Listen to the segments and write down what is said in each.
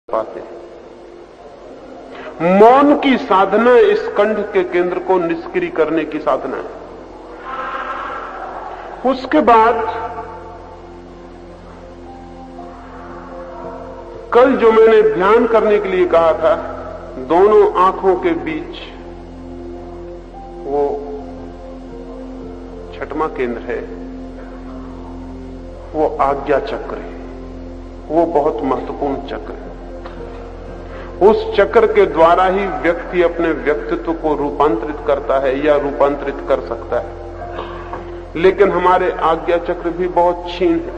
पाते हैं। मौन की साधना इस कंठ के केंद्र को निष्क्रिय करने की साधना है। उसके बाद कल जो मैंने ध्यान करने के लिए कहा था, दोनों आंखों के बीच वो छठवां केंद्र है, वो आज्ञा चक्र है। वो बहुत महत्वपूर्ण चक्र है। उस चक्र के द्वारा ही व्यक्ति अपने व्यक्तित्व को रूपांतरित करता है या रूपांतरित कर सकता है। लेकिन हमारे आज्ञा चक्र भी बहुत क्षीण है।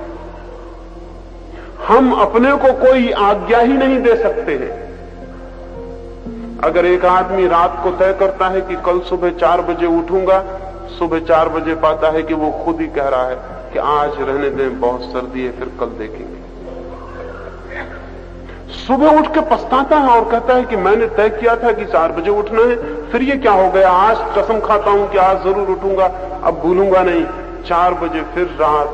हम अपने को कोई आज्ञा ही नहीं दे सकते हैं। अगर एक आदमी रात को तय करता है कि कल सुबह 4 बजे उठूंगा, सुबह 4 बजे पाता है कि वो खुद ही कह रहा है कि आज रहने दें, बहुत सर्दी है, फिर कल देखेंगे। सुबह उठ के पछताता है और कहता है कि मैंने तय किया था कि 4 बजे उठना है, फिर ये क्या हो गया, आज कसम खाता हूं कि आज जरूर उठूंगा, अब भूलूंगा नहीं। 4 बजे फिर रात,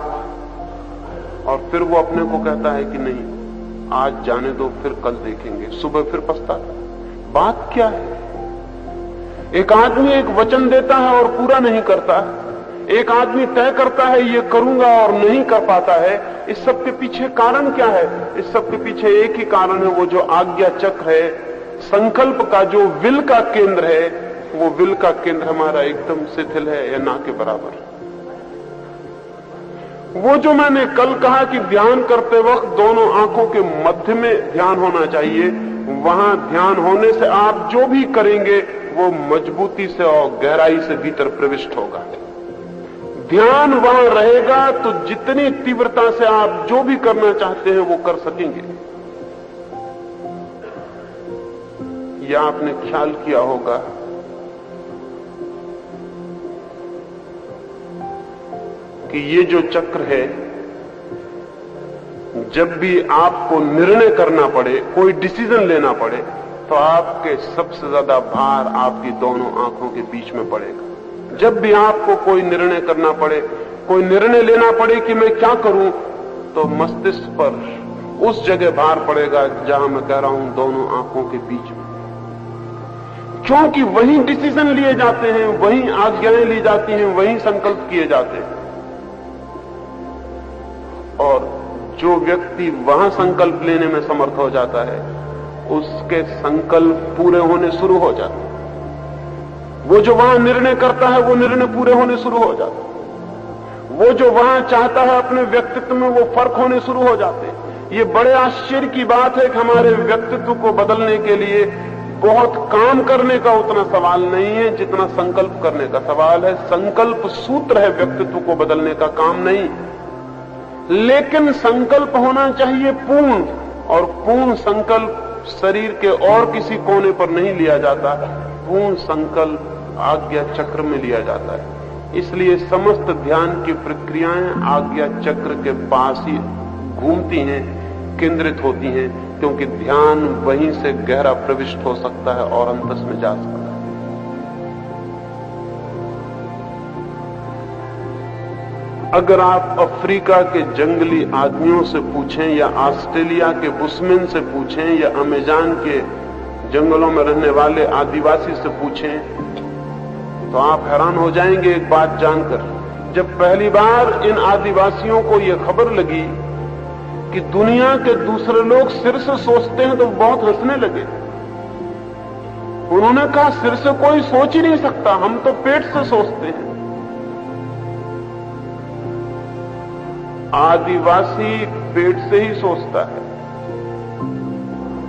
और फिर वो अपने को कहता है कि नहीं, आज जाने दो, फिर कल देखेंगे। सुबह फिर पछताता। बात क्या है? एक आदमी एक वचन देता है और पूरा नहीं करता। एक आदमी तय करता है ये करूंगा और नहीं कर पाता है। इस सब के पीछे कारण क्या है? इस सब के पीछे एक ही कारण है, वो जो आज्ञा चक्र है, संकल्प का जो विल का केंद्र है, वो विल का केंद्र हमारा एकदम शिथिल है या ना के बराबर। वो जो मैंने कल कहा कि ध्यान करते वक्त दोनों आंखों के मध्य में ध्यान होना चाहिए, वहां ध्यान होने से आप जो भी करेंगे वो मजबूती से और गहराई से भीतर प्रविष्ट होगा। ध्यान वहां रहेगा तो जितनी तीव्रता से आप जो भी करना चाहते हैं वो कर सकेंगे। यह आपने ख्याल किया होगा कि ये जो चक्र है, जब भी आपको निर्णय करना पड़े, कोई डिसीजन लेना पड़े, तो आपके सबसे ज्यादा भार आपकी दोनों आंखों के बीच में पड़ेगा। जब भी आपको कोई निर्णय करना पड़े, कोई निर्णय लेना पड़े कि मैं क्या करूं, तो मस्तिष्क पर उस जगह भार पड़ेगा जहां मैं कह रहा हूं दोनों आंखों के बीच में। क्योंकि वहीं डिसीजन लिए जाते हैं, वहीं आज्ञाएं ली जाती हैं, वहीं संकल्प किए जाते हैं। और जो व्यक्ति वहां संकल्प लेने में समर्थ हो जाता है, उसके संकल्प पूरे होने शुरू हो जाते हैं। वो जो वहां निर्णय करता है, वो निर्णय पूरे होने शुरू हो जाते हैं। वो जो वहां चाहता है अपने व्यक्तित्व में, वो फर्क होने शुरू हो जाते हैं। ये बड़े आश्चर्य की बात है कि हमारे व्यक्तित्व को बदलने के लिए बहुत काम करने का उतना सवाल नहीं है जितना संकल्प करने का सवाल है। संकल्प सूत्र है व्यक्तित्व को बदलने का, काम नहीं। लेकिन संकल्प होना चाहिए पूर्ण, और पूर्ण संकल्प शरीर के और किसी कोने पर नहीं लिया जाता। पूर्ण संकल्प आज्ञा चक्र में लिया जाता है। इसलिए समस्त ध्यान की प्रक्रियाएं आज्ञा चक्र के पास ही घूमती हैं, केंद्रित होती हैं, क्योंकि ध्यान वहीं से गहरा प्रविष्ट हो सकता है और अंतस में जा सकता है। अगर आप अफ्रीका के जंगली आदमियों से पूछें, या ऑस्ट्रेलिया के बुशमैन से पूछें, या अमेज़न के जंगलों में रहने वाले आदिवासी से पूछें, तो आप हैरान हो जाएंगे एक बात जानकर। जब पहली बार इन आदिवासियों को यह खबर लगी कि दुनिया के दूसरे लोग सिर से सोचते हैं, तो बहुत हंसने लगे। उन्होंने कहा, सिर से कोई सोच ही नहीं सकता, हम तो पेट से सोचते हैं। आदिवासी पेट से ही सोचता है।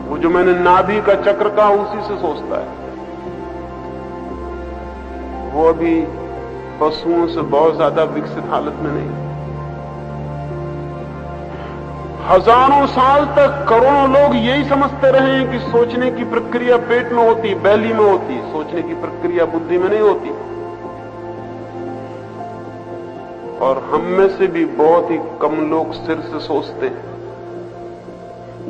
वो जो मैंने नाभि का चक्र कहा, उसी से सोचता है। वो अभी पशुओं से बहुत ज्यादा विकसित हालत में नहीं। हजारों साल तक करोड़ों लोग यही समझते रहे हैं कि सोचने की प्रक्रिया पेट में होती, बैली में होती। सोचने की प्रक्रिया बुद्धि में नहीं होती। और हम में से भी बहुत ही कम लोग सिर से सोचते हैं।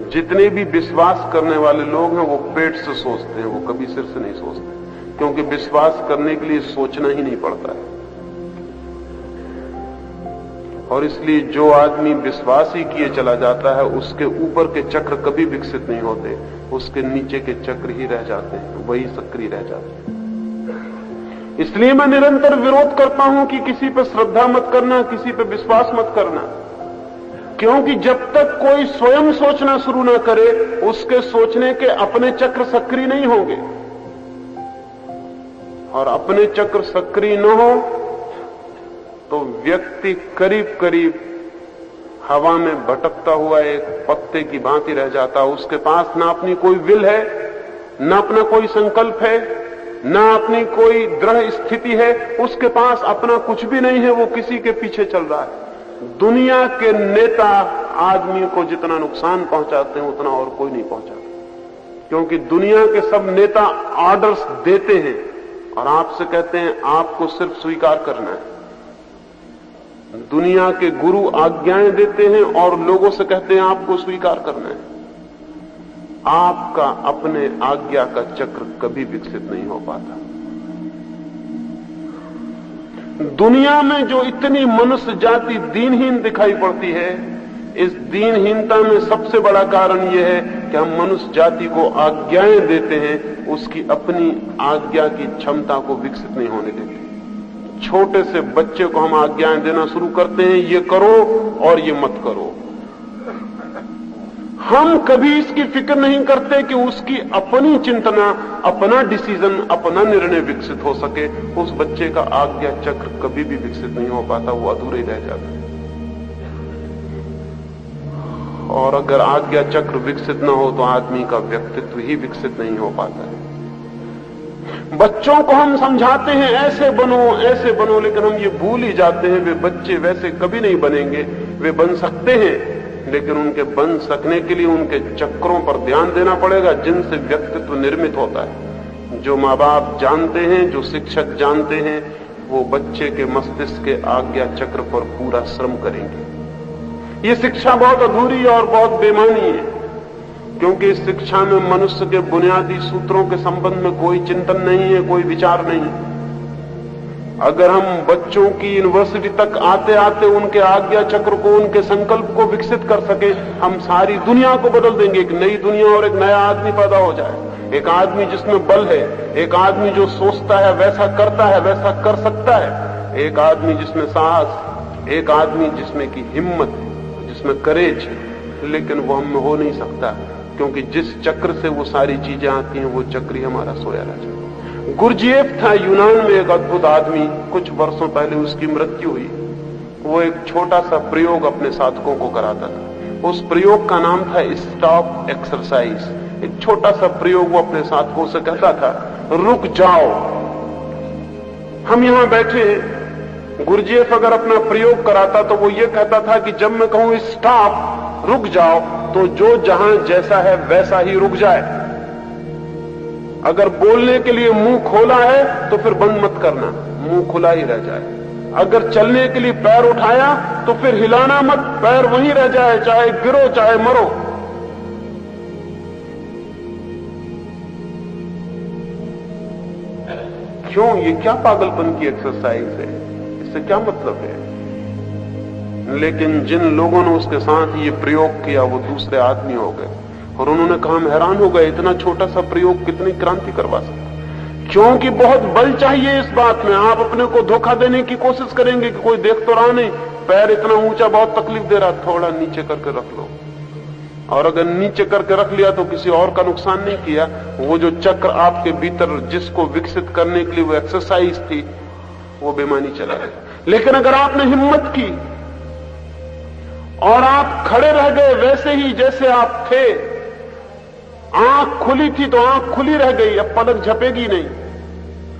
जितने भी विश्वास करने वाले लोग हैं, वो पेट से सोचते हैं, वो कभी सिर से नहीं सोचते, क्योंकि विश्वास करने के लिए सोचना ही नहीं पड़ता है। और इसलिए जो आदमी विश्वास ही किए चला जाता है उसके ऊपर के चक्र कभी विकसित नहीं होते, उसके नीचे के चक्र ही रह जाते हैं, वही सक्रिय रह जाते हैं। इसलिए मैं निरंतर विरोध करता हूं कि किसी पे श्रद्धा मत करना, किसी पे विश्वास मत करना, क्योंकि जब तक कोई स्वयं सोचना शुरू ना करे उसके सोचने के अपने चक्र सक्रिय नहीं होंगे, और अपने चक्र सक्रिय न हो तो व्यक्ति करीब करीब हवा में भटकता हुआ एक पत्ते की भांति रह जाता। उसके पास ना अपनी कोई विल है, ना अपना कोई संकल्प है, ना अपनी कोई दृढ़ स्थिति है, उसके पास अपना कुछ भी नहीं है, वो किसी के पीछे चल रहा है। दुनिया के नेता आदमी को जितना नुकसान पहुंचाते हैं उतना और कोई नहीं पहुंचाता, क्योंकि दुनिया के सब नेता ऑर्डर्स देते हैं और आपसे कहते हैं आपको सिर्फ स्वीकार करना है। दुनिया के गुरु आज्ञाएं देते हैं और लोगों से कहते हैं आपको स्वीकार करना है। आपका अपने आज्ञा का चक्र कभी विकसित नहीं हो पाता। दुनिया में जो इतनी मनुष्य जाति दीनहीन दिखाई पड़ती है, इस दीनहीनता में सबसे बड़ा कारण यह है कि हम मनुष्य जाति को आज्ञाएं देते हैं, उसकी अपनी आज्ञा की क्षमता को विकसित नहीं होने देते। छोटे से बच्चे को हम आज्ञाएं देना शुरू करते हैं, ये करो और ये मत करो। हम कभी इसकी फिक्र नहीं करते कि उसकी अपनी चिंतना, अपना डिसीजन, अपना निर्णय विकसित हो सके। उस बच्चे का आज्ञा चक्र कभी भी विकसित नहीं हो पाता, वो अधूरे रह जाता है। और अगर आज्ञा चक्र विकसित न हो तो आदमी का व्यक्तित्व ही विकसित नहीं हो पाता है। बच्चों को हम समझाते हैं ऐसे बनो, लेकिन हम ये भूल ही जाते हैं वे बच्चे वैसे कभी नहीं बनेंगे। वे बन सकते हैं, लेकिन उनके बन सकने के लिए उनके चक्रों पर ध्यान देना पड़ेगा जिनसे व्यक्तित्व निर्मित होता है। जो माँ बाप जानते हैं, जो शिक्षक जानते हैं, वो बच्चे के मस्तिष्क के आज्ञा चक्र पर पूरा श्रम करेंगे। ये शिक्षा बहुत अधूरी और बहुत बेमानी है, क्योंकि इस शिक्षा में मनुष्य के बुनियादी सूत्रों के संबंध में कोई चिंतन नहीं है, कोई विचार नहीं है। अगर हम बच्चों की यूनिवर्सिटी तक आते आते उनके आज्ञा चक्र को, उनके संकल्प को विकसित कर सके, हम सारी दुनिया को बदल देंगे। एक नई दुनिया और एक नया आदमी पैदा हो जाए। एक आदमी जिसमें बल है, एक आदमी जो सोचता है वैसा करता है, वैसा कर सकता है। एक आदमी जिसमें साहस, एक आदमी जिसमें की हिम्मत है, जिसमें करेज, लेकिन वो हम में हो नहीं सकता, क्योंकि जिस चक्र से वो सारी चीजें आती हैं वो चक्र ही हमारा सोया रह जाता। गुरजेफ था यूनान में एक अद्भुत आदमी। कुछ वर्षों पहले उसकी मृत्यु हुई। वो एक छोटा सा प्रयोग अपने साधकों को कराता था। उस प्रयोग का नाम था स्टॉप एक्सरसाइज। एक छोटा सा प्रयोग वो अपने साधकों से कहता था, रुक जाओ। हम यहां बैठे हैं, गुरजेफ अगर अपना प्रयोग कराता तो वो ये कहता था कि जब मैं कहूं स्टॉप, रुक जाओ, तो जो जहां जैसा है वैसा ही रुक जाए। अगर बोलने के लिए मुंह खोला है तो फिर बंद मत करना, मुंह खुला ही रह जाए। अगर चलने के लिए पैर उठाया तो फिर हिलाना मत, पैर वहीं रह जाए, चाहे गिरो चाहे मरो। क्यों? ये क्या पागलपन की एक्सरसाइज है? इससे क्या मतलब है? लेकिन जिन लोगों ने उसके साथ ये प्रयोग किया वो दूसरे आदमी हो गए और उन्होंने कहा हम हैरान हो गए, इतना छोटा सा प्रयोग कितनी क्रांति करवा सकता। क्योंकि बहुत बल चाहिए इस बात में। आप अपने को धोखा देने की कोशिश करेंगे कि कोई देख तो रहा नहीं, पैर इतना ऊंचा बहुत तकलीफ दे रहा, थोड़ा नीचे करके रख लो। और अगर नीचे करके रख लिया तो किसी और का नुकसान नहीं किया। वो जो चक्र आपके भीतर जिसको विकसित करने के लिए वो एक्सरसाइज थी, वो बेमानी चला गया। लेकिन अगर आपने हिम्मत की और आप खड़े रह गए वैसे ही जैसे आप थे, आंख खुली थी तो आंख खुली रह गई, अब पलक झपेगी नहीं।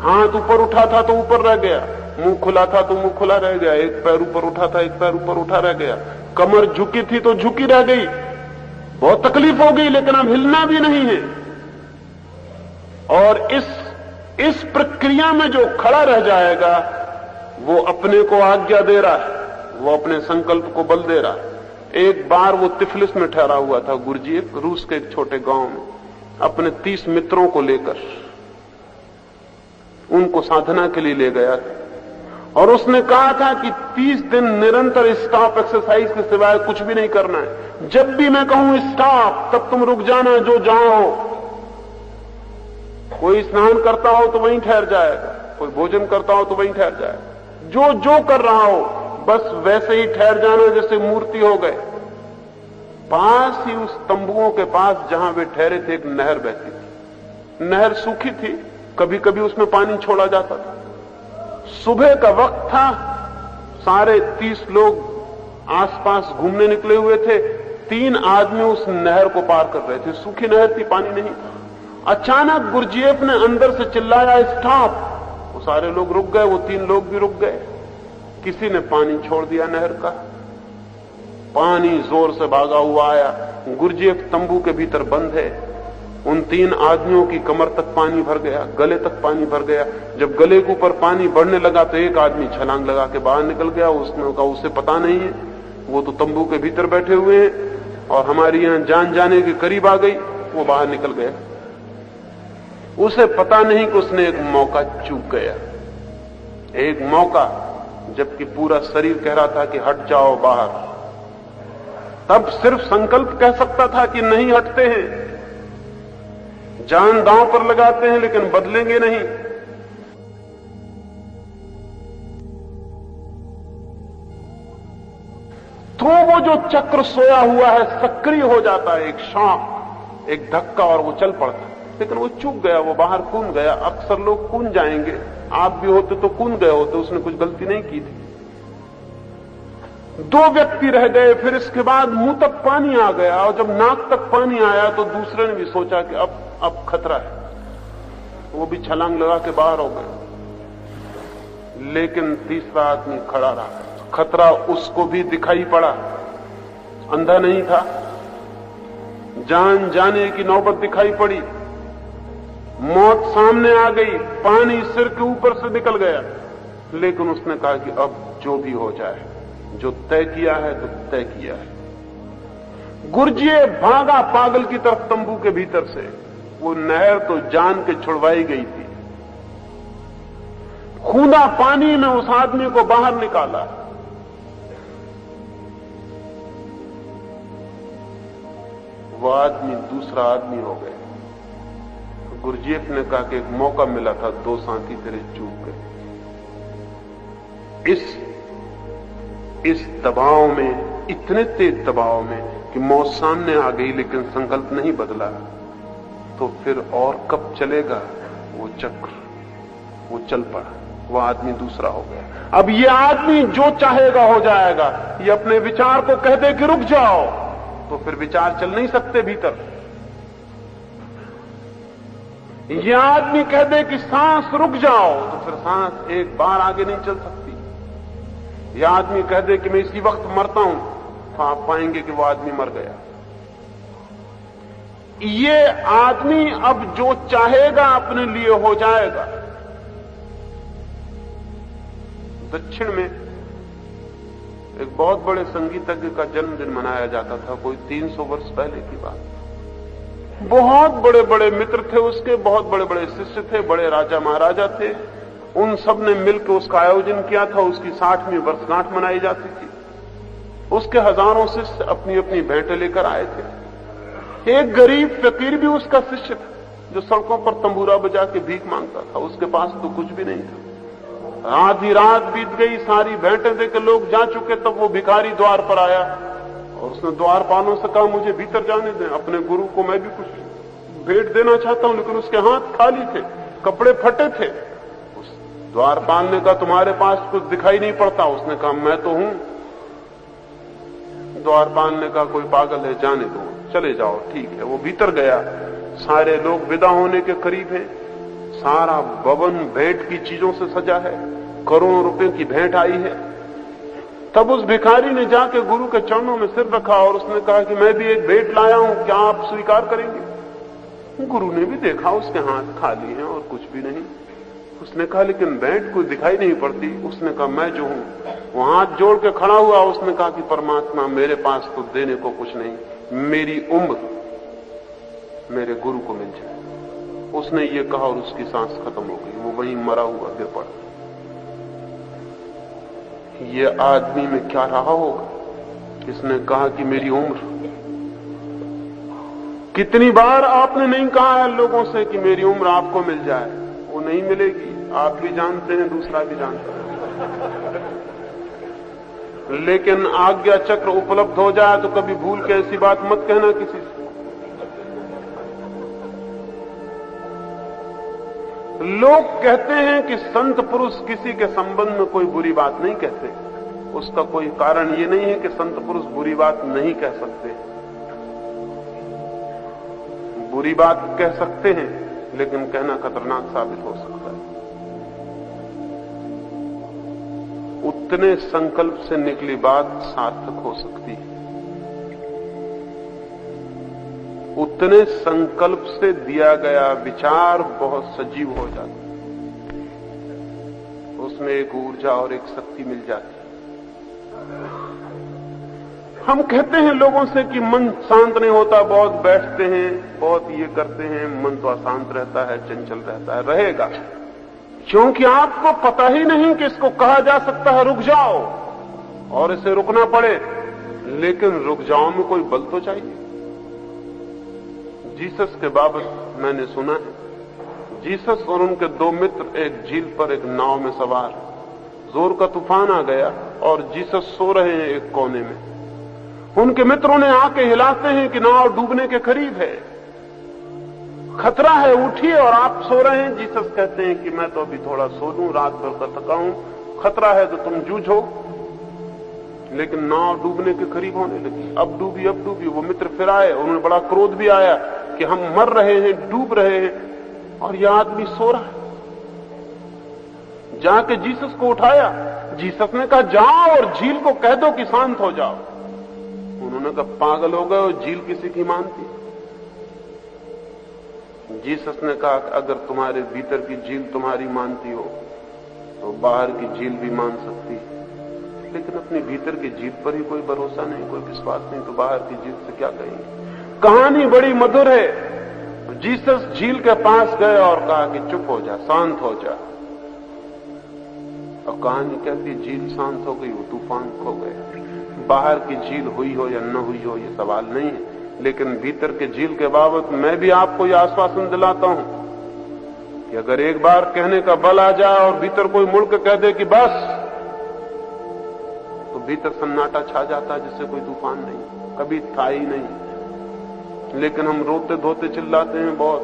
हाथ ऊपर उठा था तो ऊपर रह गया, मुंह खुला था तो मुंह खुला रह गया, एक पैर ऊपर उठा था, एक पैर ऊपर उठा रह गया, कमर झुकी थी तो झुकी रह गई। बहुत तकलीफ हो गई, लेकिन अब हिलना भी नहीं है। और इस प्रक्रिया में जो खड़ा रह जाएगा वो अपने को आज्ञा दे रहा है, वो अपने संकल्प को बल दे रहा है। एक बार वो तिफलिस में ठहरा हुआ था गुरजेफ, रूस के एक छोटे गांव में, अपने 30 मित्रों को लेकर उनको साधना के लिए ले गया था। और उसने कहा था कि 30 दिन निरंतर स्टॉप एक्सरसाइज के सिवाय कुछ भी नहीं करना है। जब भी मैं कहूं स्टॉप, तब तुम रुक जाना, जो जहां हो। कोई स्नान करता हो तो वहीं ठहर जाएगा, कोई भोजन करता हो तो वहीं ठहर जाएगा। जो जो कर रहा हो बस वैसे ही ठहर जाना जैसे मूर्ति हो गए। पास ही उस तंबुओं के पास जहां वे ठहरे थे एक नहर बहती थी। नहर सूखी थी, कभी कभी उसमें पानी छोड़ा जाता था। सुबह का वक्त था, सारे 30 लोग आसपास घूमने निकले हुए थे। 3 आदमी उस नहर को पार कर रहे थे। सूखी नहर थी, पानी नहीं था। अचानक गुरजीएफ ने अंदर से चिल्लाया, स्टॉप। वो सारे लोग रुक गए, वो 3 लोग भी रुक गए। किसी ने पानी छोड़ दिया नहर का। पानी जोर से भागा हुआ आया। गुरजीएफ तंबू के भीतर बंद है। उन 3 आदमियों की कमर तक पानी भर गया, गले तक पानी भर गया। जब गले के ऊपर पानी बढ़ने लगा तो एक आदमी छलांग लगा के बाहर निकल गया। उसने कहा उसे पता नहीं है, वो तो तंबू के भीतर बैठे हुए हैं और हमारी यहां जान जाने के करीब आ गई। वो बाहर निकल गया। उसे पता नहीं कि उसने एक मौका चूक गया, एक मौका, जबकि पूरा शरीर कह रहा था कि हट जाओ बाहर। तब सिर्फ संकल्प कह सकता था कि नहीं हटते हैं, जान दांव पर लगाते हैं, लेकिन बदलेंगे नहीं। तो वो जो चक्र सोया हुआ है सक्रिय हो जाता है, एक शॉक, एक धक्का, और वो चल पड़ता है। लेकिन वो चूक गया, वो बाहर कूद गया। अक्सर लोग कूद जाएंगे, आप भी होते तो कूद गए होते, उसने कुछ गलती नहीं की थी। 2 व्यक्ति रह गए। फिर इसके बाद मुंह तक पानी आ गया, और जब नाक तक पानी आया तो दूसरे ने भी सोचा कि अब खतरा है। वो भी छलांग लगा के बाहर हो गए। लेकिन तीसरा आदमी खड़ा रहा। खतरा उसको भी दिखाई पड़ा, अंधा नहीं था। जान जाने की नौबत दिखाई पड़ी, मौत सामने आ गई, पानी सिर के ऊपर से निकल गया। लेकिन उसने कहा कि अब जो भी हो जाए, जो तय किया है तो तय किया है। गुरजीएफ भागा पागल की तरफ तंबू के भीतर से। वो नहर तो जान के छुड़वाई गई थी। खूंदा पानी में उस आदमी को बाहर निकाला। वो आदमी दूसरा आदमी हो गया। गुरजीएफ ने कहा कि एक मौका मिला था, 2 साथी तेरे चूक गए। इस दबाव में, इतने तेज दबाव में कि मौत सामने आ गई, लेकिन संकल्प नहीं बदला, तो फिर और कब चलेगा वो चक्र? वो चल पड़ा, वो आदमी दूसरा हो गया। अब ये आदमी जो चाहेगा हो जाएगा। ये अपने विचार को कह दे कि रुक जाओ, तो फिर विचार चल नहीं सकते भीतर। ये आदमी कह दे कि सांस रुक जाओ, तो फिर सांस एक बार आगे नहीं चल सकती। यह आदमी कह दे कि मैं इसी वक्त मरता हूं, तो आप पाएंगे कि वो आदमी मर गया। ये आदमी अब जो चाहेगा अपने लिए हो जाएगा। दक्षिण में एक बहुत बड़े संगीतज्ञ का जन्मदिन मनाया जाता था, कोई 300 वर्ष पहले की बात। बहुत बड़े बड़े मित्र थे उसके, बहुत बड़े बड़े शिष्य थे, बड़े राजा महाराजा थे। उन सब ने मिलकर उसका आयोजन किया था। उसकी 60वीं वर्षगांठ मनाई जाती थी। उसके हजारों शिष्य अपनी अपनी भेंटें लेकर आए थे। एक गरीब फकीर भी उसका शिष्य था, जो सड़कों पर तंबूरा बजा के भीख मांगता था। उसके पास तो कुछ भी नहीं था। आधी रात बीत गई, सारी भेंटें देकर लोग जा चुके, तब वो भिखारी द्वार पर आया और उसने द्वारपालों से कहा, मुझे भीतर जाने दें, अपने गुरु को मैं भी कुछ भेंट देना चाहता हूं। लेकिन उसके हाथ खाली थे, कपड़े फटे थे। उस द्वारपाल ने कहा, तुम्हारे पास कुछ दिखाई नहीं पड़ता। उसने कहा, मैं तो हूं। द्वारपाल ने कहा, कोई पागल है, जाने दो, चले जाओ, ठीक है। वो भीतर गया। सारे लोग विदा होने के करीब हैं। सारा भवन भेंट की चीजों से सजा है, करोड़ों रुपए की भेंट आई है। तब उस भिखारी ने जाके गुरु के चरणों में सिर रखा और उसने कहा कि मैं भी एक भेंट लाया हूं, क्या आप स्वीकार करेंगे? गुरु ने भी देखा, उसके हाथ खाली हैं और कुछ भी नहीं। उसने कहा, लेकिन भेंट कोई दिखाई नहीं पड़ती। उसने कहा, मैं जो हूं। वो हाथ जोड़ के खड़ा हुआ। उसने कहा कि परमात्मा, मेरे पास तो देने को कुछ नहीं, मेरी उम्र मेरे गुरु को मिल जाए। उसने ये कहा और उसकी सांस खत्म हो गई। वो वहीं मरा हुआ गिर पड़ा। ये आदमी में क्या रहा होगा। इसने कहा कि मेरी उम्र। कितनी बार आपने नहीं कहा है लोगों से कि मेरी उम्र आपको मिल जाए, वो नहीं मिलेगी। आप भी जानते हैं, दूसरा भी जानता है। लेकिन आज्ञा चक्र उपलब्ध हो जाए तो कभी भूल के ऐसी बात मत कहना किसी से। लोग कहते हैं कि संत पुरुष किसी के संबंध में कोई बुरी बात नहीं कहते। उसका कोई कारण ये नहीं है कि संत पुरुष बुरी बात नहीं कह सकते। बुरी बात कह सकते हैं, लेकिन कहना खतरनाक साबित हो सकता है। उतने संकल्प से निकली बात सार्थक हो सकती है। उतने संकल्प से दिया गया विचार बहुत सजीव हो जाता है। उसमें एक ऊर्जा और एक शक्ति मिल जाती है। हम कहते हैं लोगों से कि मन शांत नहीं होता, बहुत बैठते हैं, बहुत ये करते हैं, मन तो अशांत रहता है, चंचल रहता है। रहेगा, क्योंकि आपको पता ही नहीं कि इसको कहा जा सकता है रुक जाओ और इसे रुकना पड़े। लेकिन रुक जाओ में कोई बल तो चाहिए। जीसस के बाबत मैंने सुना है, जीसस और उनके दो मित्र एक झील पर एक नाव में सवार, जोर का तूफान आ गया और जीसस सो रहे हैं एक कोने में। उनके मित्रों ने आके हिलाते हैं कि नाव डूबने के करीब है, खतरा है, उठिए, और आप सो रहे हैं। जीसस कहते हैं कि मैं तो अभी थोड़ा सो लूं, रात भर का थका हूं, खतरा है तो तुम जूझो। लेकिन नाव डूबने के करीब होने लगी। अब डूबी। वो मित्र फिर आए, उन्हें बड़ा क्रोध भी आया कि हम मर रहे हैं, डूब रहे हैं और यह आदमी सो रहा है। जाके जीसस को उठाया। जीसस ने कहा जाओ और झील को कह दो कि शांत हो जाओ। उन्होंने कहा पागल हो गए, और झील किसी की मानती। जीसस ने कहा अगर तुम्हारे भीतर की झील तुम्हारी मानती हो तो बाहर की झील भी मान सकती है, लेकिन अपने भीतर की झील पर ही कोई भरोसा नहीं, कोई विश्वास नहीं, तो बाहर की झील से क्या कहेंगे। कहानी बड़ी मधुर है। जीसस झील के पास गए और कहा कि चुप हो जा, शांत हो जा। और कहानी कहती झील शांत हो गई, वो तूफान खो गए। बाहर की झील हुई हो या न हुई हो ये सवाल नहीं है, लेकिन भीतर के झील के बाबत मैं भी आपको यह आश्वासन दिलाता हूं कि अगर एक बार कहने का बल आ जाए और भीतर कोई मुड़ के कह दे कि बस, तो भीतर सन्नाटा छा जाता है जिससे कोई तूफान नहीं, कभी था ही नहीं। लेकिन हम रोते धोते चिल्लाते हैं, बहुत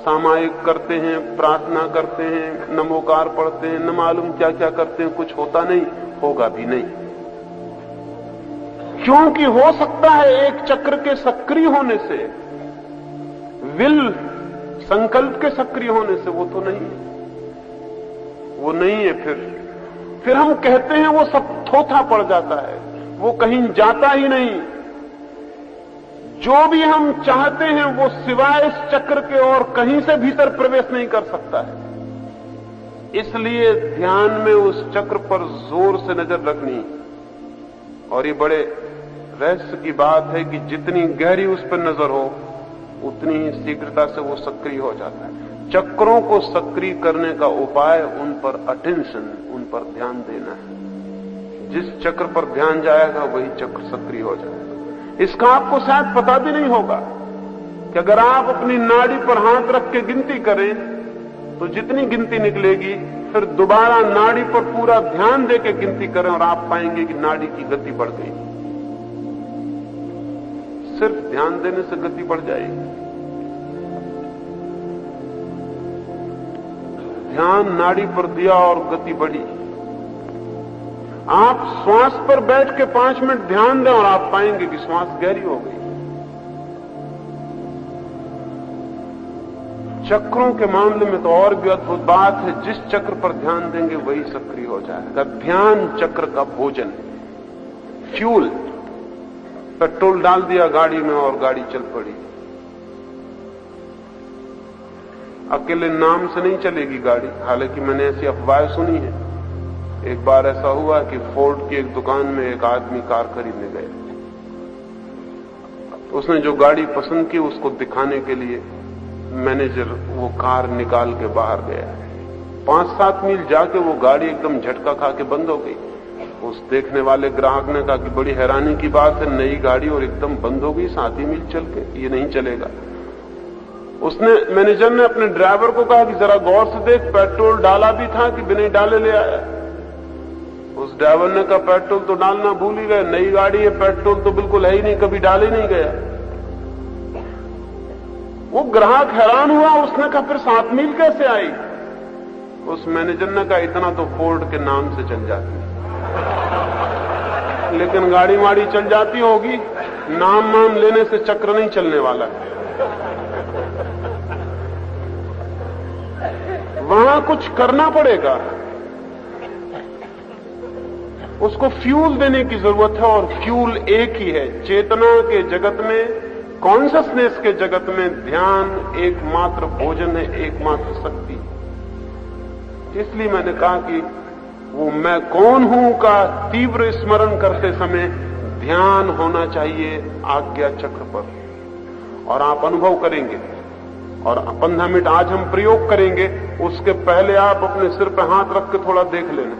सामायिक करते हैं, प्रार्थना करते हैं, नमोकार पढ़ते हैं, न मालूम क्या क्या करते हैं, कुछ होता नहीं, होगा भी नहीं। क्योंकि हो सकता है एक चक्र के सक्रिय होने से, विल संकल्प के सक्रिय होने से, वो तो नहीं है, वो नहीं है। फिर हम कहते हैं वो सब थोथा पड़ जाता है, वो कहीं जाता ही नहीं। जो भी हम चाहते हैं वो सिवाय इस चक्र के और कहीं से भीतर प्रवेश नहीं कर सकता है। इसलिए ध्यान में उस चक्र पर जोर से नजर रखनी। और ये बड़े रहस्य की बात है कि जितनी गहरी उस पर नजर हो उतनी ही शीघ्रता से वो सक्रिय हो जाता है। चक्रों को सक्रिय करने का उपाय उन पर अटेंशन, उन पर ध्यान देना है। जिस चक्र पर ध्यान जाएगा वही चक्र सक्रिय हो जाएगा। इसका आपको शायद पता भी नहीं होगा कि अगर आप अपनी नाड़ी पर हाथ रख के गिनती करें तो जितनी गिनती निकलेगी, फिर दोबारा नाड़ी पर पूरा ध्यान देके गिनती करें और आप पाएंगे कि नाड़ी की गति बढ़ गई। सिर्फ ध्यान देने से गति बढ़ जाएगी। ध्यान नाड़ी पर दिया और गति बढ़ी। आप श्वास पर बैठ के 5 मिनट ध्यान दें और आप पाएंगे कि श्वास गहरी हो गई। चक्रों के मामले में तो और भी अद्भुत बात है। जिस चक्र पर ध्यान देंगे वही सक्रिय हो जाएगा। ध्यान चक्र का भोजन, फ्यूल। पेट्रोल डाल दिया गाड़ी में और गाड़ी चल पड़ी। अकेले नाम से नहीं चलेगी गाड़ी, हालांकि मैंने ऐसी अफवाह सुनी है। एक बार ऐसा हुआ कि फोर्ड की एक दुकान में एक आदमी कार खरीदने गया। उसने जो गाड़ी पसंद की उसको दिखाने के लिए मैनेजर वो कार निकाल के बाहर गया। 5-7 मील जाके वो गाड़ी एकदम झटका खा के बंद हो गई। उस देखने वाले ग्राहक ने कहा कि बड़ी हैरानी की बात है, नई गाड़ी और एकदम बंद हो गई 7 मील चल के, ये नहीं चलेगा। मैनेजर ने अपने ड्राइवर को कहा कि जरा गौर से देख, पेट्रोल डाला भी था कि बिना डाले ले आया। उस ड्राइवर ने कहा पेट्रोल तो डालना भूल ही गए, नई गाड़ी है, पेट्रोल तो बिल्कुल है ही नहीं, कभी डाल ही नहीं गया। वो ग्राहक हैरान हुआ, उसने कहा फिर 7 मील कैसे आई? उस मैनेजर ने कहा इतना तो फोर्ड के नाम से चल जाती, लेकिन गाड़ी वाड़ी चल जाती होगी, नाम वाम लेने से चक्र नहीं चलने वाला है। वहां कुछ करना पड़ेगा, उसको फ्यूल देने की जरूरत है, और फ्यूल एक ही है। चेतना के जगत में, कॉन्शसनेस के जगत में ध्यान एकमात्र भोजन है, एकमात्र शक्ति। इसलिए मैंने कहा कि वो मैं कौन हूं का तीव्र स्मरण करते समय ध्यान होना चाहिए आज्ञा चक्र पर, और आप अनुभव करेंगे। और 15 मिनट आज हम प्रयोग करेंगे, उसके पहले आप अपने सिर पर हाथ रख के थोड़ा देख लेना,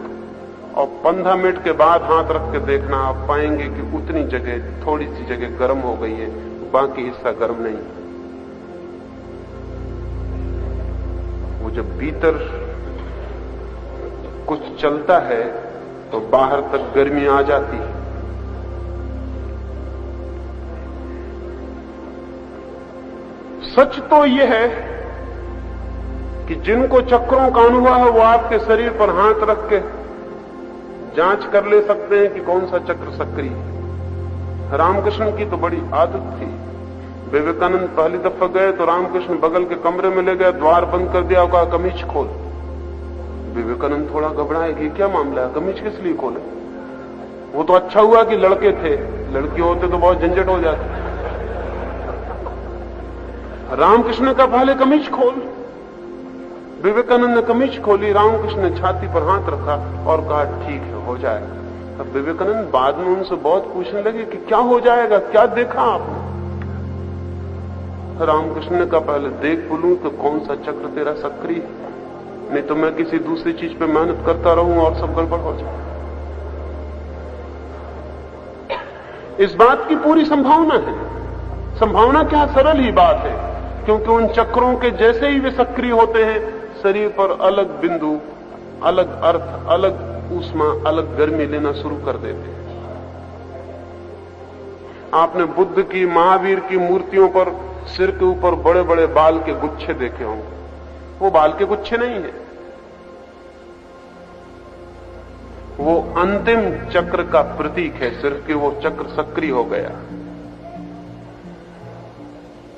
और 15 मिनट के बाद हाथ रख के देखना, आप पाएंगे कि उतनी जगह, थोड़ी सी जगह गर्म हो गई है, बाकी हिस्सा गर्म नहीं। वो जब भीतर कुछ चलता है तो बाहर तक गर्मी आ जाती है। सच तो यह है कि जिनको चक्रों का अनुभव है वो आपके शरीर पर हाथ रख के जांच कर ले सकते हैं कि कौन सा चक्र सक्रिय है। रामकृष्ण की तो बड़ी आदत थी। विवेकानंद पहली दफा गए तो रामकृष्ण बगल के कमरे में ले गए, द्वार बंद कर दिया, कहा कमीज खोल। विवेकानंद थोड़ा घबराए कि क्या मामला है, कमीज किस लिए खोले? वो तो अच्छा हुआ कि लड़के थे, लड़के होते तो बहुत झंझट हो जाती। रामकृष्ण का पहले कमीज खोल। विवेकानंद ने कमीज खोली, रामकृष्ण ने छाती पर हाथ रखा और कहा ठीक है, हो जाएगा। अब विवेकानंद बाद में उनसे बहुत पूछने लगे कि क्या हो जाएगा, क्या देखा आपने? रामकृष्ण ने कहा पहले देख बोलूं कि कौन सा चक्र तेरा सक्रिय है, नहीं तो मैं किसी दूसरी चीज पे मेहनत करता रहूं और सब गड़बड़ हो जाए। इस बात की पूरी संभावना है। संभावना क्या, सरल ही बात है, क्योंकि उन चक्रों के जैसे ही वे सक्रिय होते हैं, शरीर पर अलग बिंदु, अलग अर्थ, अलग ऊष्मा, अलग गर्मी लेना शुरू कर देते हैं। आपने बुद्ध की, महावीर की मूर्तियों पर सिर के ऊपर बड़े बड़े बाल के गुच्छे देखे होंगे। वो बाल के गुच्छे नहीं है, वो अंतिम चक्र का प्रतीक है, सिर्फ कि वो चक्र सक्रिय हो गया,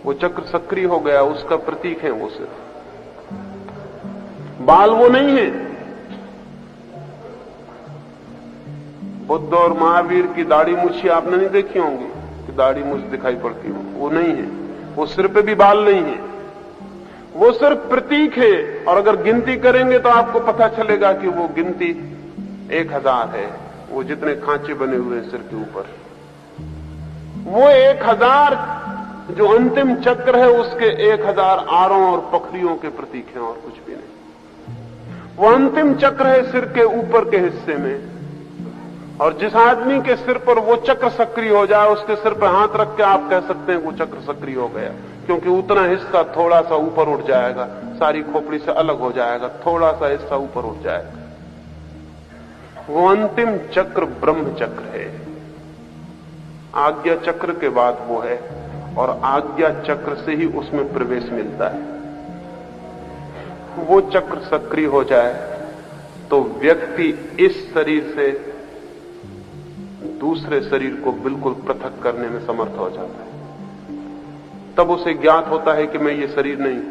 वो चक्र सक्रिय हो गया, उसका प्रतीक है वो सिर्फ। बाल वो नहीं है। बुद्ध और महावीर की दाढ़ी मूछी आपने नहीं देखी होंगी कि दाढ़ी मूछ दिखाई पड़ती हो, वो नहीं है। वो सिर पे भी बाल नहीं है, वो सिर्फ प्रतीक है। और अगर गिनती करेंगे तो आपको पता चलेगा कि वो गिनती 1000 है, वो जितने खांचे बने हुए हैं सिर के ऊपर, वो 1000 जो अंतिम चक्र है उसके 1000 आरों और पखरियों के प्रतीक हैं, और कुछ भी नहीं। वो अंतिम चक्र है सिर के ऊपर के हिस्से में, और जिस आदमी के सिर पर वो चक्र सक्रिय हो जाए, उसके सिर पर हाथ रख के आप कह सकते हैं वो चक्र सक्रिय हो गया, क्योंकि उतना हिस्सा थोड़ा सा ऊपर उठ जाएगा, सारी खोपड़ी से अलग हो जाएगा, थोड़ा सा हिस्सा ऊपर उठ जाएगा। वो अंतिम चक्र ब्रह्म चक्र है। आज्ञा चक्र के बाद वो है, और आज्ञा चक्र से ही उसमें प्रवेश मिलता है। वो चक्र सक्रिय हो जाए तो व्यक्ति इस शरीर से दूसरे शरीर को बिल्कुल पृथक करने में समर्थ हो जाता है। तब उसे ज्ञात होता है कि मैं ये शरीर नहीं,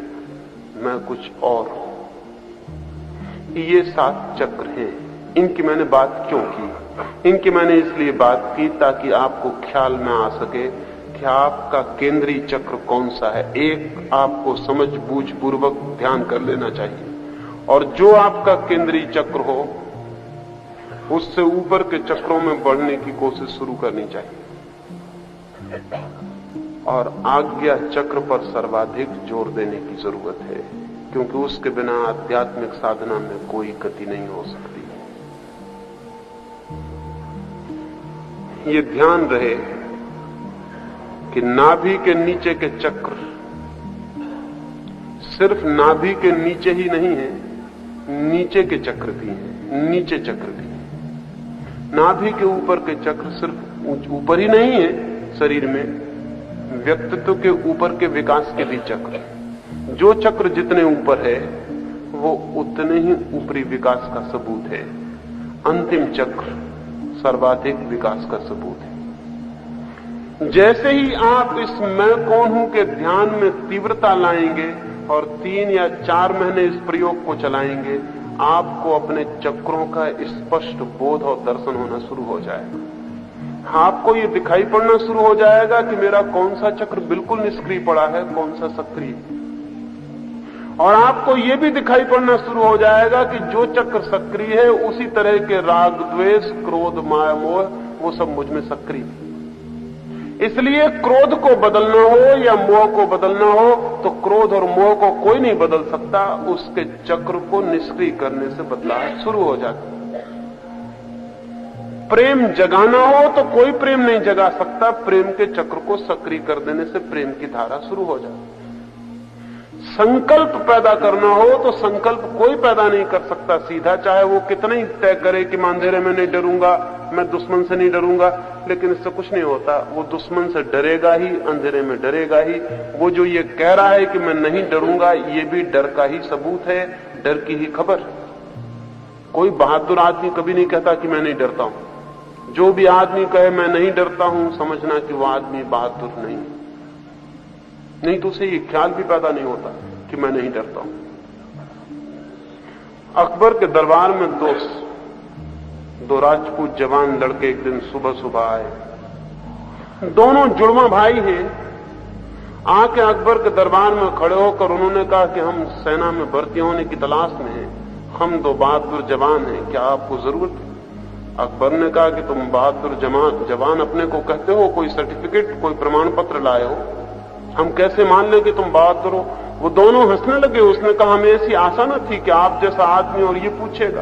मैं कुछ और हूं। ये 7 चक्र हैं। इनकी मैंने बात क्यों की? इनकी मैंने इसलिए बात की ताकि आपको ख्याल में आ सके कि आपका केंद्रीय चक्र कौन सा है। एक आपको समझ बूझ पूर्वक ध्यान कर लेना चाहिए, और जो आपका केंद्रीय चक्र हो उससे ऊपर के चक्रों में बढ़ने की कोशिश शुरू करनी चाहिए, और आज्ञा चक्र पर सर्वाधिक जोर देने की जरूरत है, क्योंकि उसके बिना आध्यात्मिक साधना में कोई गति नहीं हो सकती। ये ध्यान रहे कि नाभि के नीचे के चक्र सिर्फ नाभि के नीचे ही नहीं है, नीचे के चक्र भी हैं, नीचे चक्र भी हैं। नाभि के ऊपर के चक्र सिर्फ ऊपर ही नहीं है शरीर में, व्यक्तित्व के ऊपर के विकास के भी चक्र। जो चक्र जितने ऊपर है वो उतने ही ऊपरी विकास का सबूत है। अंतिम चक्र सर्वाधिक विकास का सबूत है। जैसे ही आप इस मैं कौन हूं के ध्यान में तीव्रता लाएंगे और 3 या 4 महीने इस प्रयोग को चलाएंगे, आपको अपने चक्रों का स्पष्ट बोध और दर्शन होना शुरू हो जाएगा। आपको ये दिखाई पड़ना शुरू हो जाएगा कि मेरा कौन सा चक्र बिल्कुल निष्क्रिय पड़ा है, कौन सा सक्रिय। और आपको ये भी दिखाई पड़ना शुरू हो जाएगा कि जो चक्र सक्रिय है उसी तरह के राग, द्वेष, क्रोध, माया, मोह वो सब मुझ में सक्रिय। इसलिए क्रोध को बदलना हो या मोह को बदलना हो तो क्रोध और मोह को कोई नहीं बदल सकता, उसके चक्र को निष्क्रिय करने से बदलाव शुरू हो जाता। प्रेम जगाना हो तो कोई प्रेम नहीं जगा सकता, प्रेम के चक्र को सक्रिय कर देने से प्रेम की धारा शुरू हो जाती। संकल्प पैदा करना हो तो संकल्प कोई पैदा नहीं कर सकता सीधा, चाहे वो कितना ही तय करे कि मैं अंधेरे में नहीं डरूंगा, मैं दुश्मन से नहीं डरूंगा, लेकिन इससे कुछ नहीं होता। वो दुश्मन से डरेगा ही, अंधेरे में डरेगा ही। वो जो ये कह रहा है कि मैं नहीं डरूंगा, ये भी डर का ही सबूत है, डर की ही खबर। कोई बहादुर आदमी कभी नहीं कहता कि मैं नहीं डरता हूं। जो भी आदमी कहे मैं नहीं डरता हूं, समझना कि वो आदमी बहादुर नहीं तो उसे ये ख्याल भी पैदा नहीं होता कि मैं नहीं डरता हूं। अकबर के दरबार में दो राजपूत जवान लड़के एक दिन सुबह सुबह आए। दोनों जुड़वा भाई हैं। आके अकबर के दरबार में खड़े होकर उन्होंने कहा कि हम सेना में भर्ती होने की तलाश में हैं, हम 2 बहादुर जवान हैं, क्या आपको जरूरत है? अकबर ने कहा कि तुम बहादुर जवान अपने को कहते हो, कोई सर्टिफिकेट, कोई प्रमाण पत्र लाए हो? हम कैसे मान लें कि तुम बहादुर हो? वो दोनों हंसने लगे। उसने कहा हमें ऐसी आशा न थी कि आप जैसा आदमी और ये पूछेगा।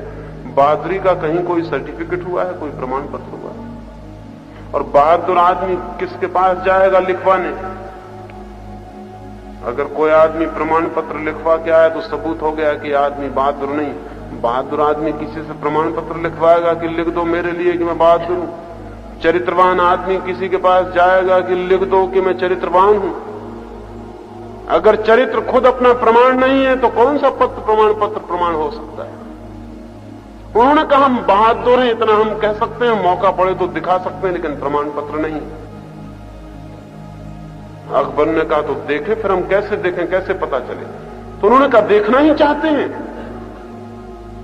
बहादुरी का कहीं कोई सर्टिफिकेट हुआ है, कोई प्रमाण पत्र हुआ है? और बहादुर आदमी किसके पास जाएगा लिखवाने? अगर कोई आदमी प्रमाण पत्र लिखवा के आया तो सबूत हो गया कि आदमी बहादुर नहीं। बहादुर आदमी किसी से प्रमाण पत्र लिखवाएगा कि लिख दो मेरे लिए कि मैं बहादुर हूं। चरित्रवान आदमी किसी के पास जाएगा कि लिख दो कि मैं चरित्रवान हूं। अगर चरित्र खुद अपना प्रमाण नहीं है तो कौन सा प्रमाण पत्र प्रमाण हो सकता है? उन्होंने कहा हम बहादुर हैं, इतना हम कह सकते हैं, मौका पड़े तो दिखा सकते हैं, लेकिन प्रमाण पत्र नहीं। अकबर ने कहा तो देखें, फिर हम कैसे देखें, कैसे पता चले? तो उन्होंने कहा देखना ही चाहते हैं।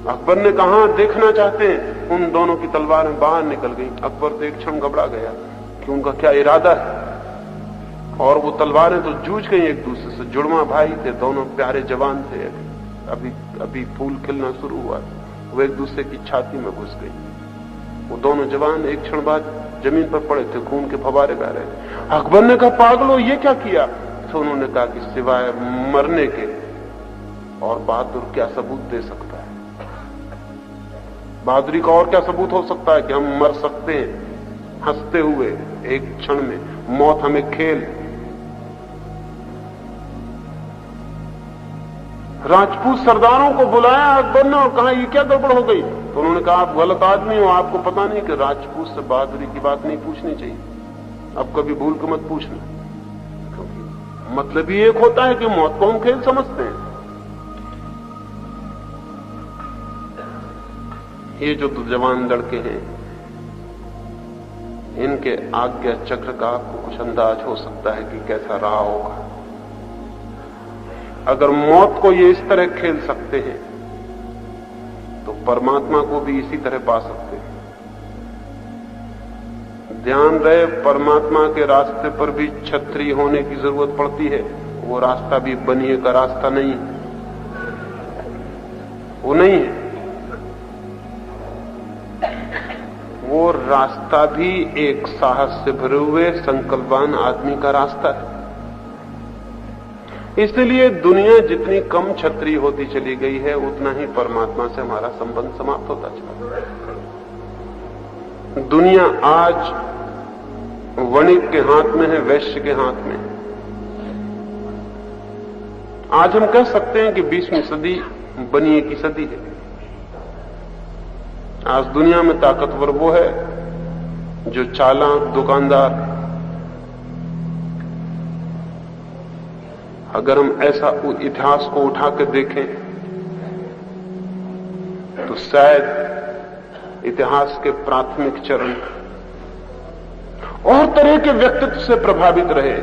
अकबर ने कहा देखना चाहते हैं। उन दोनों की तलवारें बाहर निकल गई। अकबर तो एक क्षण घबरा गया कि उनका क्या इरादा है, और वो तलवारें तो जूझ गई एक दूसरे से। जुड़वा भाई थे, दोनों प्यारे जवान थे, अभी फूल खिलना शुरू हुआ। वो एक दूसरे की छाती में घुस गई। वो दोनों जवान एक क्षण बाद जमीन पर पड़े थे, खून के फवारे बह रहे थे। अकबर ने कहा पागलो ये क्या किया? तो उन्होंने कहा कि सिवाय मरने के और बहादुर क्या सबूत दे सकता है? बहादुरी का और क्या सबूत हो सकता है कि हम मर सकते हैं हंसते हुए एक क्षण में, मौत हमें खेल। राजपूत सरदारों को बुलाया अकबर ने और कहा ये क्या गड़बड़ हो गई? तो उन्होंने कहा आप गलत आदमी हो, आपको पता नहीं कि राजपूत से बहादुरी की बात नहीं पूछनी चाहिए। अब कभी भूल के मत पूछना, क्योंकि मतलब ही एक होता है कि मौत को हम खेल समझते हैं। ये जो जवान लड़के हैं, इनके आज्ञा चक्र का आपको कुछ अंदाज हो सकता है कि कैसा रहा होगा। अगर मौत को ये इस तरह खेल सकते हैं तो परमात्मा को भी इसी तरह पा सकते हैं। ध्यान रहे, परमात्मा के रास्ते पर भी छतरी होने की जरूरत पड़ती है। वो रास्ता भी बनिए का रास्ता नहीं, वो नहीं है। वो रास्ता भी एक साहस से भरे हुए संकल्पवान आदमी का रास्ता है। इसलिए दुनिया जितनी कम छतरी होती चली गई है, उतना ही परमात्मा से हमारा संबंध समाप्त होता चला। दुनिया आज वणिक के हाथ में है, वैश्य के हाथ में। आज हम कह सकते हैं कि 20वीं सदी बनिए की सदी है। आज दुनिया में ताकतवर वो है जो चालाक दुकानदार। अगर हम ऐसा इतिहास को उठा के देखें तो शायद इतिहास के प्राथमिक चरण और तरह के व्यक्तित्व से प्रभावित रहे।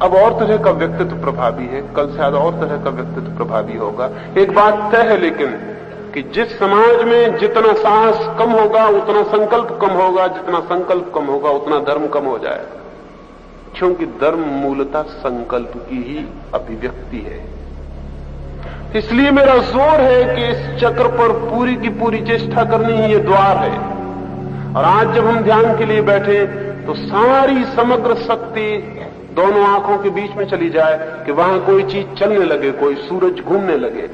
अब और तरह का व्यक्तित्व प्रभावी है, कल शायद और तरह का व्यक्तित्व प्रभावी होगा। एक बात तय है लेकिन कि जिस समाज में जितना साहस कम होगा उतना संकल्प कम होगा, जितना संकल्प कम होगा उतना धर्म कम हो जाएगा, क्योंकि धर्म मूलतः संकल्प की ही अभिव्यक्ति है। इसलिए मेरा जोर है कि इस चक्र पर पूरी की पूरी चेष्टा करनी ही ये द्वार है। और आज जब हम ध्यान के लिए बैठे तो सारी समग्र शक्ति दोनों आंखों के बीच में चली जाए कि वहां कोई चीज चलने लगे, कोई सूरज घूमने लगे।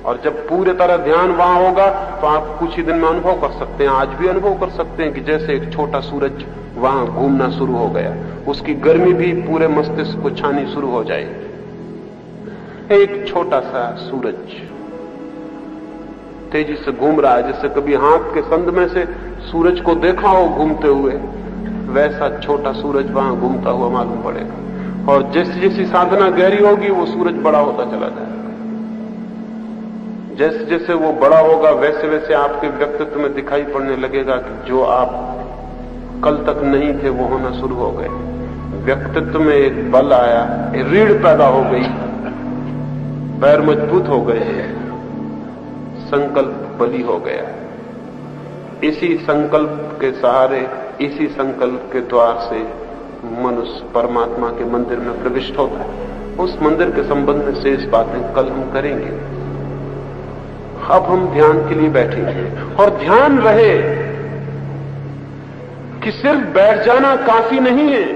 और जब पूरे तरह ध्यान वहां होगा तो आप कुछ ही दिन में अनुभव कर सकते हैं, आज भी अनुभव कर सकते हैं कि जैसे एक छोटा सूरज वहां घूमना शुरू हो गया, उसकी गर्मी भी पूरे मस्तिष्क को छानी शुरू हो जाएगी। एक छोटा सा सूरज तेजी से घूम रहा है, जैसे कभी हाथ के संद में से सूरज को देखा हो घूमते हुए, वैसा छोटा सूरज वहां घूमता हुआ मालूम पड़ेगा। और जैसी जैसी साधना गहरी होगी वो सूरज बड़ा होता चला जाएगा। जैसे जैसे वो बड़ा होगा वैसे वैसे आपके व्यक्तित्व में दिखाई पड़ने लगेगा कि जो आप कल तक नहीं थे वो होना शुरू हो गए। व्यक्तित्व में एक बल आया, एक रीढ़ पैदा हो गई, पैर मजबूत हो गए, संकल्प बली हो गया। इसी संकल्प के सहारे, इसी संकल्प के द्वार से मनुष्य परमात्मा के मंदिर में प्रविष्ट होता है। उस मंदिर के संबंध में शेष बातें कल हम करेंगे। अब हम ध्यान के लिए बैठेंगे और ध्यान रहे कि सिर्फ बैठ जाना काफी नहीं है,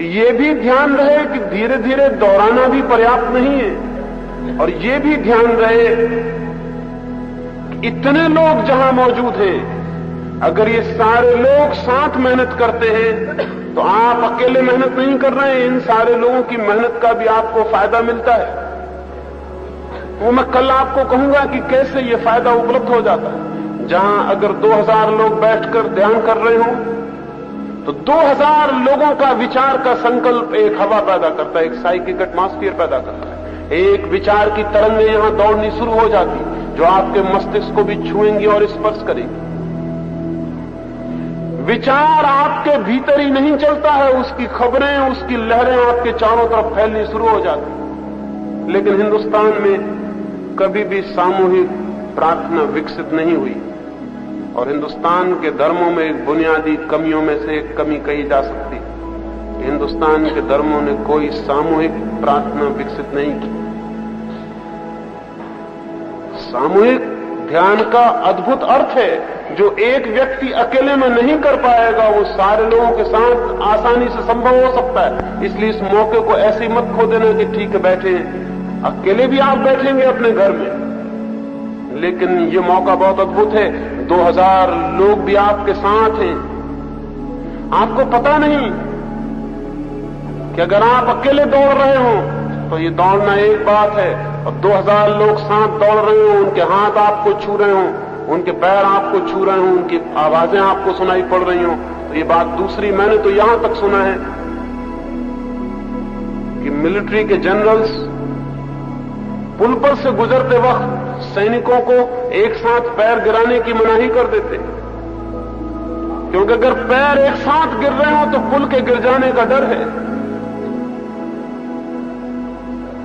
ये भी ध्यान रहे कि धीरे धीरे दोहराना भी पर्याप्त नहीं है। और ये भी ध्यान रहे कि इतने लोग जहां मौजूद हैं, अगर ये सारे लोग साथ मेहनत करते हैं तो आप अकेले मेहनत नहीं कर रहे हैं, इन सारे लोगों की मेहनत का भी आपको फायदा मिलता है। वो मैं कल आपको कहूंगा कि कैसे ये फायदा उपलब्ध हो जाता है। जहां अगर 2000 लोग बैठकर ध्यान कर रहे हो तो 2000 लोगों का विचार का संकल्प एक हवा पैदा करता है, एक साइकिक एटमॉस्फेयर पैदा करता है। एक विचार की तरंगें यहां दौड़नी शुरू हो जाती जो आपके मस्तिष्क को भी छुएंगी और स्पर्श करेंगी। विचार आपके भीतर ही नहीं चलता है, उसकी खबरें, उसकी लहरें आपके चारों तरफ फैलनी शुरू हो जाती। लेकिन हिंदुस्तान में कभी भी सामूहिक प्रार्थना विकसित नहीं हुई और हिंदुस्तान के धर्मों में एक बुनियादी कमियों में से एक कमी कही जा सकती है। हिंदुस्तान के धर्मों ने कोई सामूहिक प्रार्थना विकसित नहीं की। सामूहिक ध्यान का अद्भुत अर्थ है, जो एक व्यक्ति अकेले में नहीं कर पाएगा वो सारे लोगों के साथ आसानी से संभव हो सकता है। इसलिए इस मौके को ऐसे ही मत खो देना कि ठीक है बैठे हैं, अकेले भी आप बैठेंगे अपने घर में, लेकिन ये मौका बहुत अद्भुत है। 2000 लोग भी आपके साथ हैं। आपको पता नहीं कि अगर आप अकेले दौड़ रहे हो तो ये दौड़ना एक बात है, और 2000 लोग साथ दौड़ रहे हो, उनके हाथ आपको छू रहे हो, उनके पैर आपको छू रहे हो, उनकी आवाजें आपको सुनाई पड़ रही हो, तो ये बात दूसरी। मैंने तो यहां तक सुना है कि मिलिट्री के जनरल्स पुल पर से गुजरते वक्त सैनिकों को एक साथ पैर गिराने की मनाही कर देते, क्योंकि अगर पैर एक साथ गिर रहे हो तो पुल के गिर जाने का डर है।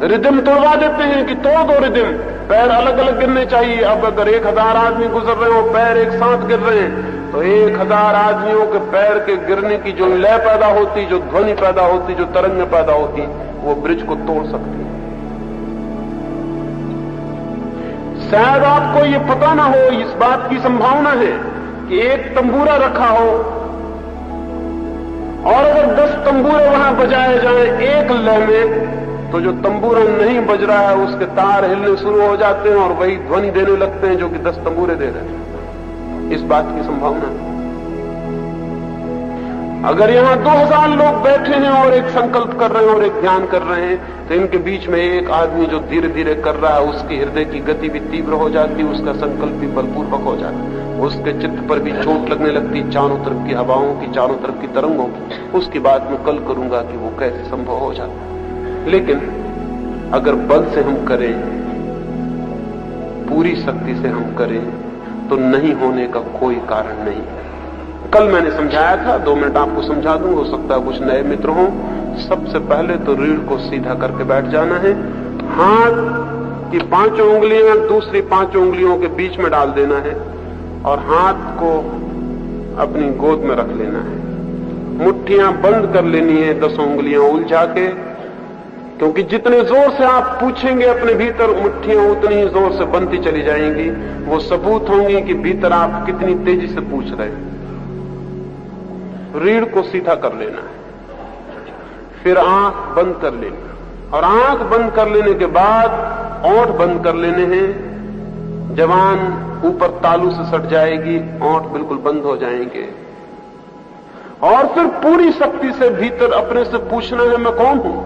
रिदम तोड़वा देते हैं कि तोड़ दो रिदम, पैर अलग अलग गिरने चाहिए। अब अगर 1000 आदमी गुजर रहे हो, पैर एक साथ गिर रहे हैं, तो 1000 आदमियों के पैर के गिरने की जो लय पैदा होती, जो ध्वनि पैदा होती, जो तरंगें पैदा होती, वो ब्रिज को तोड़ सकती है। शायद आपको ये पता ना हो, इस बात की संभावना है कि एक तंबूरा रखा हो और अगर 10 तंबूरे वहां बजाए जाएं एक लय में, तो जो तंबूरा नहीं बज रहा है उसके तार हिलने शुरू हो जाते हैं और वही ध्वनि देने लगते हैं जो कि 10 तंबूरे दे रहे हैं। इस बात की संभावना है। अगर यहां 2000 लोग बैठे हैं और एक संकल्प कर रहे हैं और एक ध्यान कर रहे हैं, तो इनके बीच में एक आदमी जो धीरे धीरे कर रहा है, उसकी हृदय की गति भी तीव्र हो जाती है, उसका संकल्प भी बलपूर्वक हो जाता है, उसके चित्त पर भी चोट लगने लगती, चारों तरफ की हवाओं की, चारों तरफ की तरंगों की। उसकी बात मैं कल करूंगा कि वो कैसे संभव हो जाता है। लेकिन अगर बल से हम करें, पूरी शक्ति से हम करें, तो नहीं होने का कोई कारण नहीं है। कल मैंने समझाया था, 2 मिनट आपको समझा दूं, हो सकता है कुछ नए मित्र हों। सबसे पहले तो रीढ़ को सीधा करके बैठ जाना है, हाथ की 5 उंगलियां दूसरी 5 उंगलियों के बीच में डाल देना है और हाथ को अपनी गोद में रख लेना है। मुट्ठियां बंद कर लेनी है, 10 उंगलियां उलझा के, क्योंकि जितने जोर से आप पूछेंगे अपने भीतर, मुट्ठियां उतनी ही जोर से बनती चली जाएंगी। वो सबूत होंगी कि भीतर आप कितनी तेजी से पूछ रहे हैं। रीढ़ को सीधा कर लेना है, फिर आंख बंद कर लेनी, और आंख बंद कर लेने के बाद ओंठ बंद कर लेने हैं। जबान ऊपर तालू से सट जाएगी, ओंठ बिल्कुल बंद हो जाएंगे, और फिर पूरी शक्ति से भीतर अपने से पूछना है, मैं कौन हूं,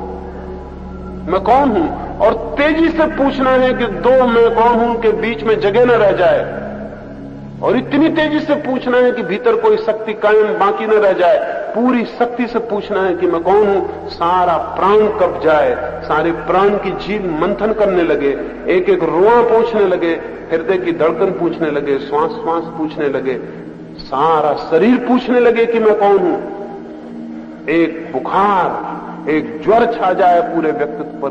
मैं कौन हूं। और तेजी से पूछना है कि 2 मैं कौन हूं के बीच में जगह न रह जाए, और इतनी तेजी से पूछना है कि भीतर कोई शक्ति कायम बाकी न रह जाए। पूरी शक्ति से पूछना है कि मैं कौन हूं, सारा प्राण कब जाए, सारे प्राण की झील मंथन करने लगे, एक एक रोआ पूछने लगे, हृदय की धड़कन पूछने लगे, श्वास श्वास पूछने लगे, सारा शरीर पूछने लगे कि मैं कौन हूं। एक बुखार, एक ज्वर छा जाए पूरे व्यक्तित्व पर।